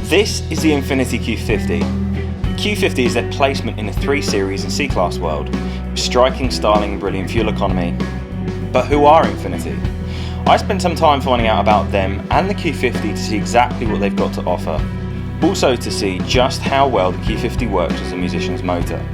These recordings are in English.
This is the Infiniti Q50. The Q50 is their placement in the 3 Series and C-Class world, with striking styling and brilliant fuel economy. But who are Infiniti? I spent some time finding out about them and the Q50 to see exactly what they've got to offer. Also to see just how well the Q50 works as a musician's motor.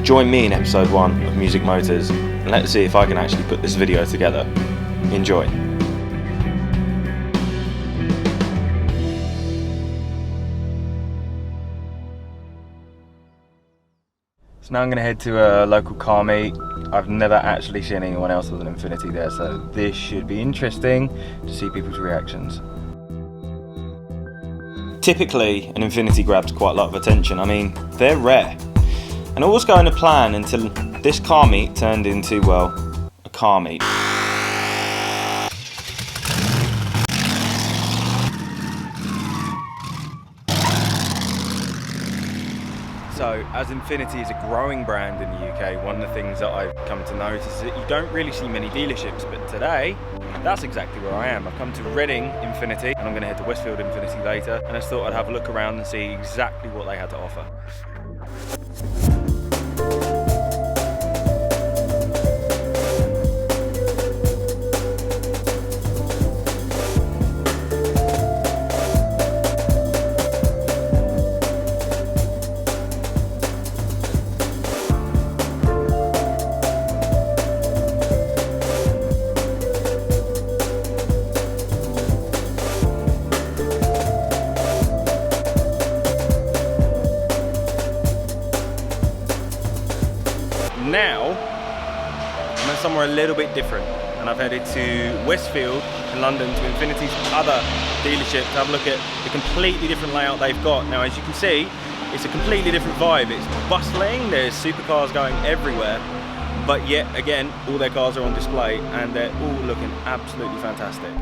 Join me in episode 1 of Music Motors and let's see if I can actually put this video together. Enjoy. So now I'm going to head to a local car meet. I've never actually seen anyone else with an Infiniti there, so this should be interesting to see people's reactions. Typically, an Infiniti grabs quite a lot of attention. I mean, they're rare. And all was going to plan until this car meet turned into, well, a car meet. So, as Infiniti is a growing brand in the UK, one of the things that I've come to notice is that you don't really see many dealerships, but today, that's exactly where I am. I've come to Reading Infiniti, and I'm going to head to Westfield Infiniti later, and I just thought I'd have a look around and see exactly what they had to offer. Now, I'm at somewhere a little bit different, and I've headed to Westfield in London to Infiniti's other dealership to have a look at the completely different layout they've got. Now, as you can see, it's a completely different vibe. It's bustling, there's supercars going everywhere, but yet again, all their cars are on display and they're all looking absolutely fantastic.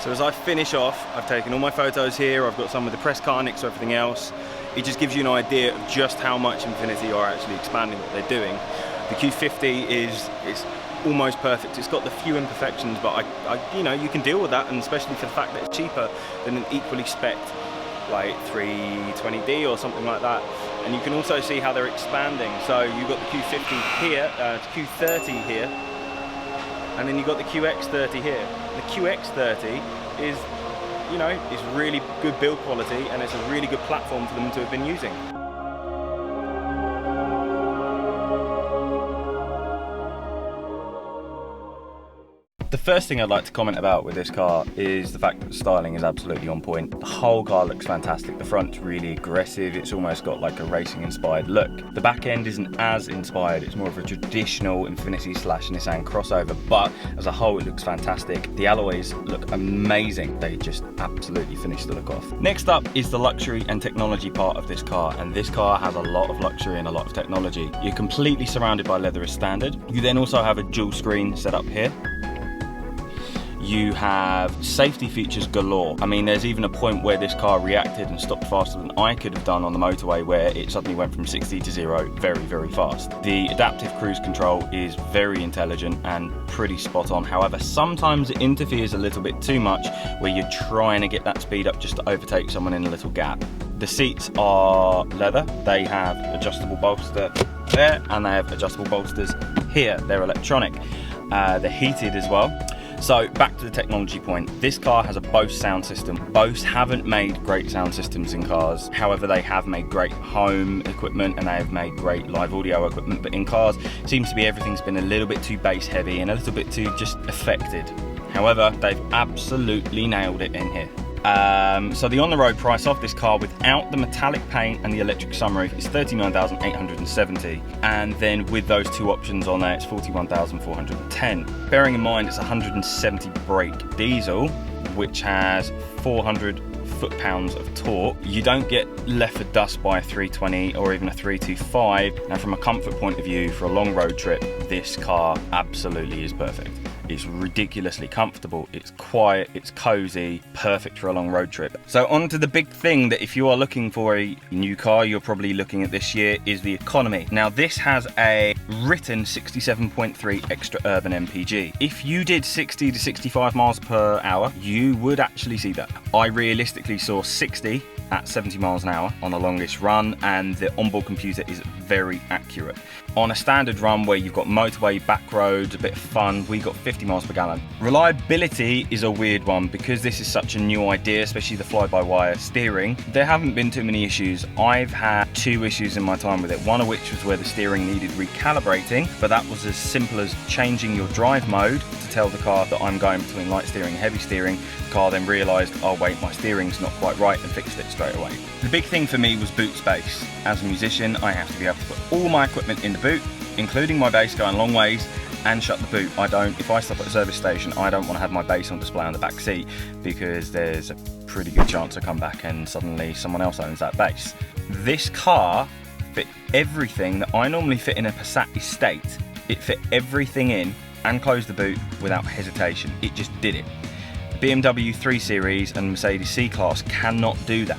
So as I finish off, I've taken all my photos here, I've got some with the press car next to everything else. It just gives you an idea of just how much Infiniti are actually expanding what they're doing. The Q50 is almost perfect. It's got the few imperfections, but you know, you can deal with that, and especially for the fact that it's cheaper than an equally spec'd like 320D or something like that. And you can also see how they're expanding. So you've got the Q50 here, Q30 here, and then you've got the QX30 here. The QX30 is, you know, is really good build quality, and it's a really good platform for them to have been using. The first thing I'd like to comment about with this car is the fact that the styling is absolutely on point. The whole car looks fantastic. The front's really aggressive. It's almost got like a racing inspired look. The back end isn't as inspired. It's more of a traditional Infiniti / Nissan crossover, but as a whole it looks fantastic. The alloys look amazing. They just absolutely finish the look off. Next up is the luxury and technology part of this car, and this car has a lot of luxury and a lot of technology. You're completely surrounded by leather as standard. You then also have a dual screen set up here. You have safety features galore. I mean, there's even a point where this car reacted and stopped faster than I could have done on the motorway, where it suddenly went from 60 to 0 very, very fast. The adaptive cruise control is very intelligent and pretty spot on. However, sometimes it interferes a little bit too much where you're trying to get that speed up just to overtake someone in a little gap. The seats are leather. They have adjustable bolster there, and they have adjustable bolsters here. They're electronic. They're heated as well. So back to the technology point, this car has a Bose sound system. Bose haven't made great sound systems in cars, however they have made great home equipment and they have made great live audio equipment, but in cars it seems to be everything's been a little bit too bass heavy and a little bit too just affected. However, they've absolutely nailed it in here. So the on-the-road price of this car without the metallic paint and the electric sunroof is $39,870, and then with those two options on there it's $41,410. Bearing in mind it's 170 brake diesel, which has 400 foot-pounds of torque. You don't get left for dust by a 320 or even a 325. Now from a comfort point of view, for a long road trip, this car absolutely is perfect. It's ridiculously comfortable, it's quiet, it's cozy, perfect for a long road trip. So on to the big thing that if you are looking for a new car, you're probably looking at this year, is the economy. Now this has a written 67.3 extra urban MPG. If you did 60 to 65 miles per hour, you would actually see that. I realistically saw 60 at 70 miles an hour on the longest run, and the onboard computer is very accurate. On a standard run where you've got motorway, back roads, a bit of fun, we got 50 miles per gallon. Reliability is a weird one because this is such a new idea, especially the fly-by-wire steering. There haven't been too many issues. I've had 2 issues in my time with it, one of which was where the steering needed recalibrating, but that was as simple as changing your drive mode to tell the car that I'm going between light steering and heavy steering. The car then realised, oh wait, my steering's not quite right, and fixed it straight away. The big thing for me was boot space. As a musician, I have to be able to put all my equipment in the boot, including my bass going long ways, and shut the boot. If I stop at a service station, I don't want to have my bass on display on the back seat because there's a pretty good chance I come back and suddenly someone else owns that bass. This car fit everything that I normally fit in a Passat estate. It fit everything in and closed the boot without hesitation. It just did it. BMW 3 Series and Mercedes C-Class cannot do that.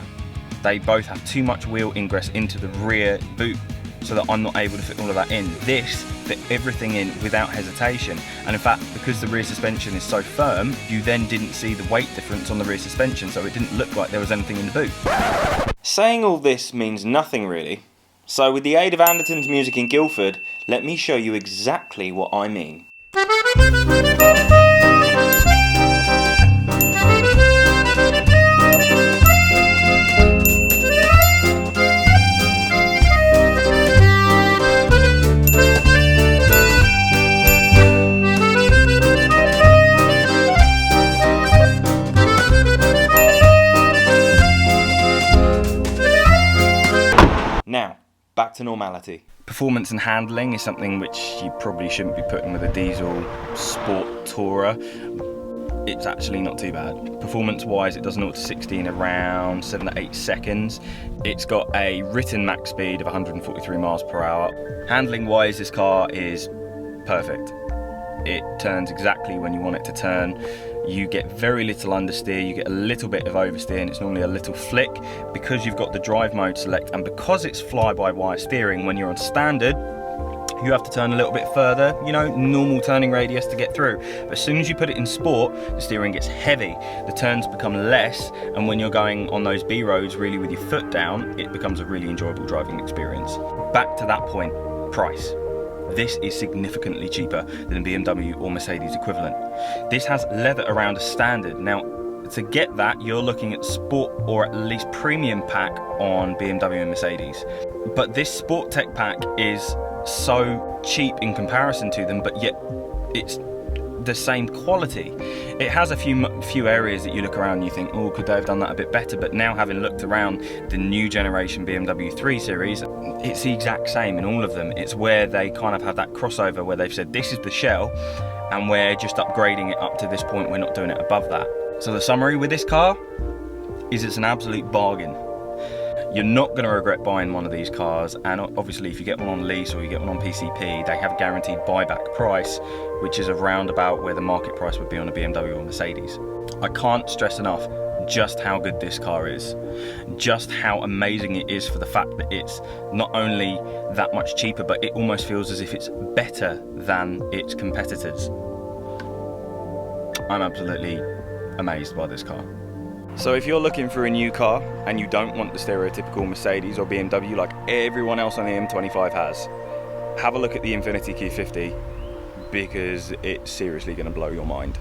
They both have too much wheel ingress into the rear boot, so that I'm not able to fit all of that in. This fit everything in without hesitation, and in fact, because the rear suspension is so firm, you then didn't see the weight difference on the rear suspension, so it didn't look like there was anything in the boot. Saying all this means nothing really, so with the aid of Anderton's Music in Guildford, let me show you exactly what I mean. Now, back to normality. Performance and handling is something which you probably shouldn't be putting with a diesel sport tourer. It's actually not too bad. Performance-wise, it does 0 to 60 in around 7 to 8 seconds. It's got a written max speed of 143 miles per hour. Handling-wise, this car is perfect. It turns exactly when you want it to turn. You get very little understeer, you get a little bit of oversteer, and it's normally a little flick. Because you've got the drive mode select, and because it's fly-by-wire steering, when you're on standard, you have to turn a little bit further, you know, normal turning radius to get through. But as soon as you put it in sport, the steering gets heavy, the turns become less, and when you're going on those B roads really with your foot down, it becomes a really enjoyable driving experience. Back to that point, price. This is significantly cheaper than BMW or Mercedes equivalent. This has leather around a standard. Now, to get that, you're looking at sport or at least premium pack on BMW and Mercedes. But this Sport Tech pack is so cheap in comparison to them, but yet it's the same quality. It has a few areas that you look around and you think, oh, could they have done that a bit better? But now, having looked around the new generation BMW 3 Series, it's the exact same in all of them. It's where they kind of have that crossover where they've said this is the shell and we're just upgrading it up to this point, we're not doing it above that. So the summary with this car is it's an absolute bargain. You're not going to regret buying one of these cars, and obviously if you get one on lease or you get one on PCP, they have a guaranteed buyback price, which is around about where the market price would be on a BMW or Mercedes. I can't stress enough just how good this car is, just how amazing it is for the fact that it's not only that much cheaper, but it almost feels as if it's better than its competitors. I'm absolutely amazed by this car. So if you're looking for a new car and you don't want the stereotypical Mercedes or BMW like everyone else on the M25 has, have a look at the Infiniti Q50 because it's seriously going to blow your mind.